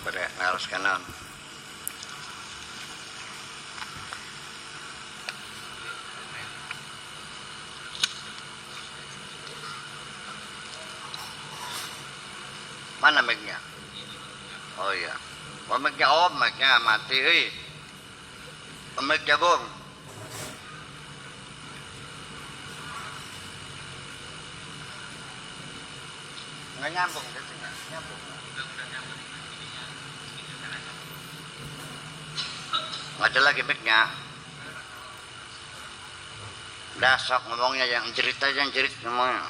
pada ngaros kanan. Mana mic-nya? Oh iya. Oh mic-nya, mic-nya mati euy. Mic-nya bung. Nggak nyambung, gitu nggak nyambung. Nggak ada lagi mic-nya. Udah sok ngomongnya yang jerit aja, yang jerit ngomongnya.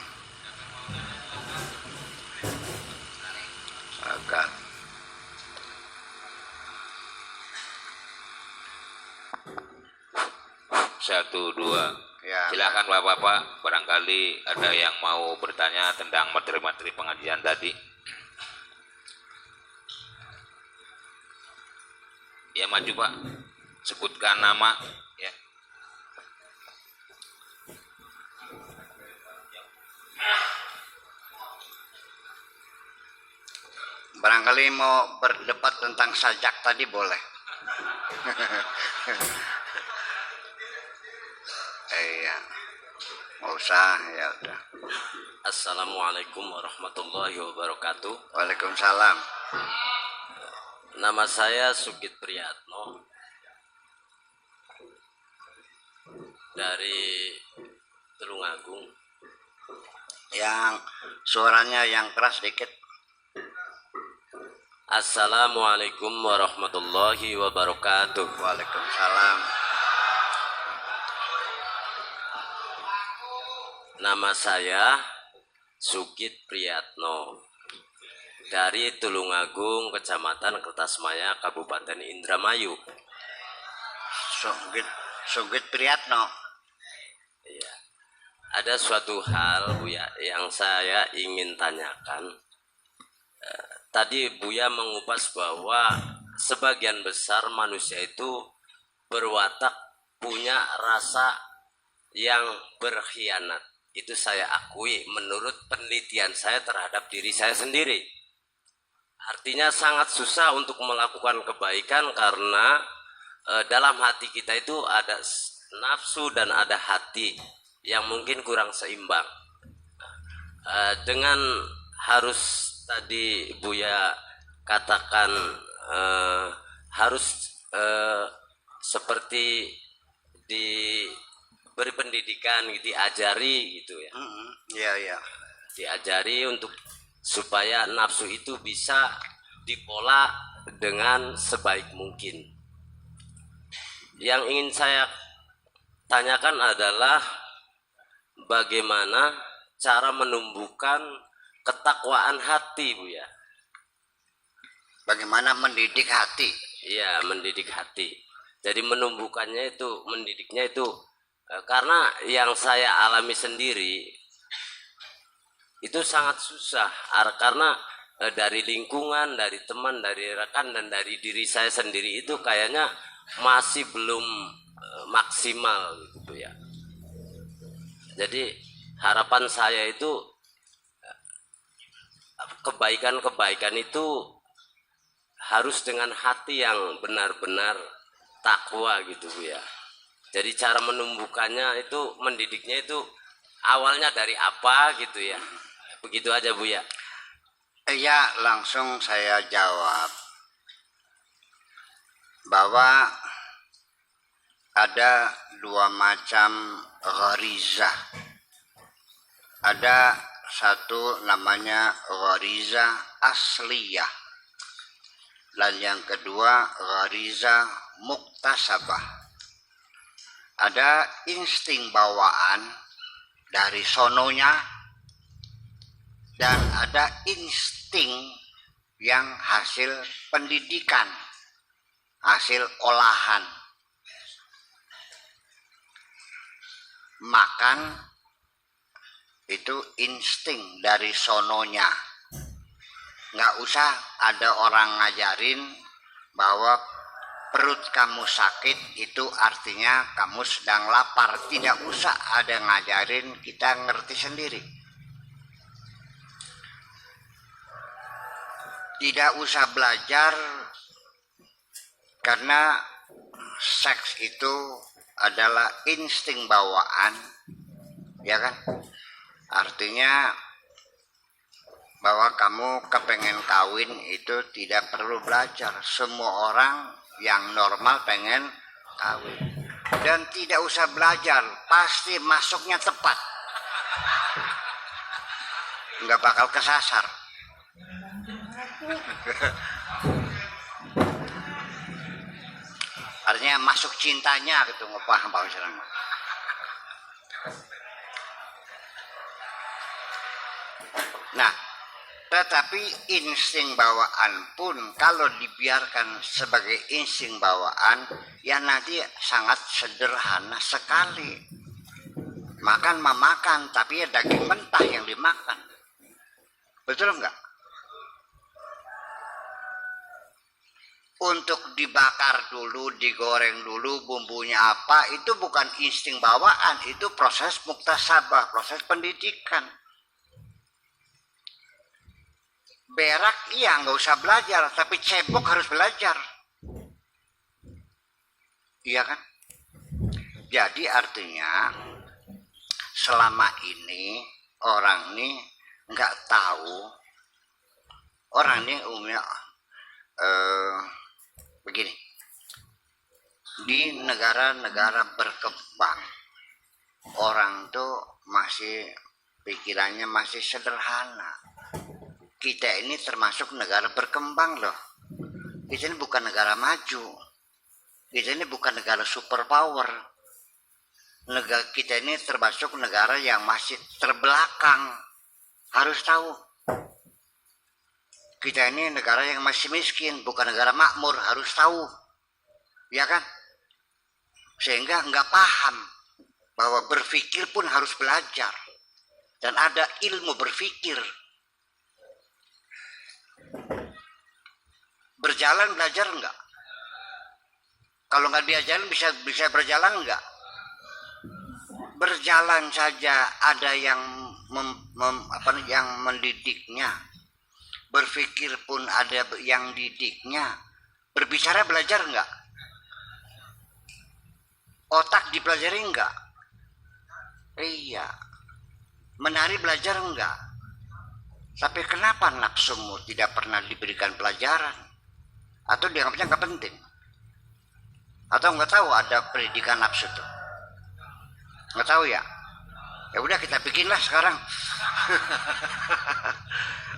Agak. Satu, dua. Ya. Silakan Bapak-bapak, barangkali ada yang mau bertanya tentang materi-materi pengajian tadi. Ya maju Pak, sebutkan nama. Ya. Barangkali mau berdebat tentang sajak tadi boleh. Iya. Nggak usah, ya udah. Assalamualaikum warahmatullahi wabarakatuh. Waalaikumsalam. Nama saya Sugit Priyatno dari Tulungagung. Yang suaranya yang keras dikit. Assalamualaikum warahmatullahi wabarakatuh. Waalaikumsalam. Nama saya Sugit Priyatno dari Tulungagung, Kecamatan Kertasmaya, Kabupaten Indramayu. Sugit Priyatno. Iya. Ada suatu hal Buya yang saya ingin tanyakan. Tadi Buya mengupas bahwa sebagian besar manusia itu berwatak punya rasa yang berkhianat. Itu saya akui menurut penelitian saya terhadap diri saya sendiri. Artinya sangat susah untuk melakukan kebaikan karena dalam hati kita itu ada nafsu dan ada hati yang mungkin kurang seimbang. Dengan harus tadi Buya katakan harus seperti diberi pendidikan, diajari gitu ya. Iya. Diajari untuk supaya nafsu itu bisa dipola dengan sebaik mungkin. Yang ingin saya tanyakan adalah bagaimana cara menumbuhkan ketakwaan hati, Buya. Bagaimana mendidik hati? Iya, mendidik hati. Jadi menumbuhkannya itu, mendidiknya itu karena yang saya alami sendiri itu sangat susah karena dari lingkungan, dari teman, dari rekan dan dari diri saya sendiri itu kayaknya masih belum maksimal gitu ya. Jadi harapan saya itu kebaikan-kebaikan itu harus dengan hati yang benar-benar takwa gitu Bu ya. Jadi cara menumbuhkannya itu, mendidiknya itu awalnya dari apa gitu ya. Begitu aja Bu ya. Ya, langsung saya jawab bahwa ada dua macam gharizah. Ada satu namanya gharizah asliyah, dan yang kedua gharizah muktasabah. Ada insting bawaan dari sononya, dan ada insting yang hasil pendidikan, hasil olahan. Makan itu insting dari sononya. Nggak usah ada orang ngajarin bahwa perut kamu sakit itu artinya kamu sedang lapar. Tidak usah ada ngajarin, kita ngerti sendiri. tidak usah belajar karena seks itu adalah insting bawaan, ya kan? Artinya bahwa kamu kepengen kawin itu tidak perlu belajar. Semua orang yang normal pengen kawin dan tidak usah belajar, pasti masuknya tepat, nggak bakal kesasar. Artinya masuk cintanya gitu, ngepaham Pak Ustaz. Nah, tetapi insting bawaan pun kalau dibiarkan sebagai insting bawaan, ya nanti sangat sederhana sekali. Makan memakan, tapi ya daging mentah yang dimakan. Betul enggak? Untuk dibakar dulu, digoreng dulu, bumbunya apa, itu bukan insting bawaan, itu proses muktasabah, proses pendidikan. Berak iya nggak usah belajar, tapi cebok harus belajar. Iya kan? Jadi artinya selama ini orang ini nggak tahu, orang ini umumnya begini, di negara-negara berkembang orang tuh masih pikirannya masih sederhana. Kita ini termasuk negara berkembang loh. Kita ini bukan negara maju. Kita ini bukan negara superpower. Negara kita ini termasuk negara yang masih terbelakang. Harus tahu. Kita ini negara yang masih miskin, bukan negara makmur, harus tahu. Ya kan? Sehingga nggak paham bahwa berpikir pun harus belajar. Dan ada ilmu berpikir. Berjalan belajar enggak? Kalau nggak diajarin bisa berjalan enggak? Berjalan saja ada yang yang mendidiknya. Berpikir pun ada yang didiknya. Berbicara belajar enggak? Otak dipelajari enggak? Iya. Menari belajar enggak? Tapi kenapa nafsumu tidak pernah diberikan pelajaran? Atau dianggapnya nggak penting? Atau nggak tahu ada pendidikan nafsu tuh? Nggak tahu ya? Ya udah kita bikinlah sekarang.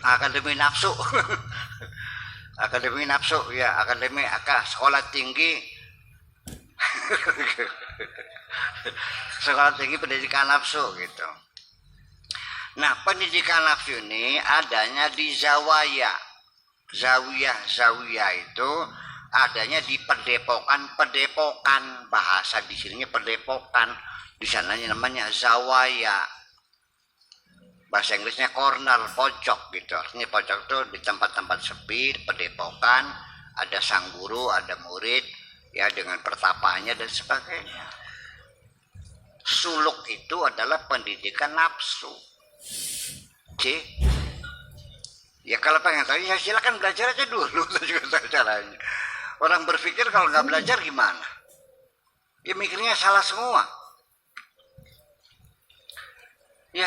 Akademi nafsu. Akademi nafsu ya, akademi sekolah tinggi. Sekolah tinggi pendidikan nafsu gitu. Nah, pendidikan nafsu ini adanya di zawaya. Zawiyah itu adanya di pendepokan, bahasa di sininya pendepokan, di sananya namanya zawaya. Bahasa Inggrisnya corner, pojok gitu. Artinya pojok itu di tempat-tempat sepi, pendepokan, ada sang guru, ada murid, ya dengan pertapaannya dan sebagainya. Suluk itu adalah pendidikan nafsu. Ya kalau pengen tahu ya silakan belajar aja dulu caranya. Orang berpikir kalau nggak belajar gimana? Ya mikirnya salah semua. Ya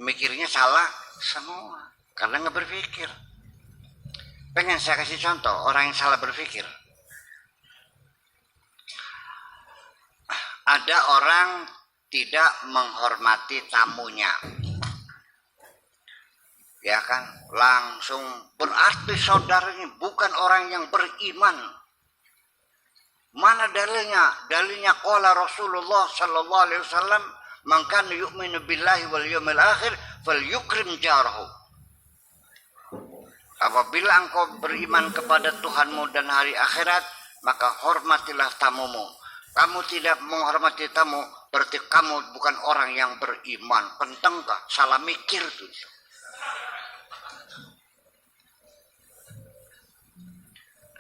mikirnya salah semua karena nggak berpikir. Pengen saya kasih contoh orang yang salah berpikir. Ada orang tidak menghormati tamunya. Ya kan, langsung berarti saudaranya bukan orang yang beriman. Mana dalilnya? Dalilnya qala Rasulullah sallallahu alaihi wasallam, "Man kana yu'minu billahi wal yawmil akhir falyukrim jarahu." Apabila engkau beriman kepada Tuhanmu dan hari akhirat, maka hormatilah tamumu. Kamu tidak menghormati tamu, berarti kamu bukan orang yang beriman. Pentengkah? Salah mikir tuh.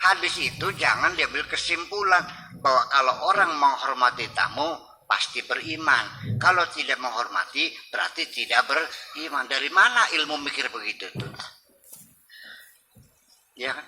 Hadis itu jangan diambil kesimpulan bahwa kalau orang menghormati tamu pasti beriman. Kalau tidak menghormati berarti tidak beriman. Dari mana ilmu mikir begitu tuh? ya kan?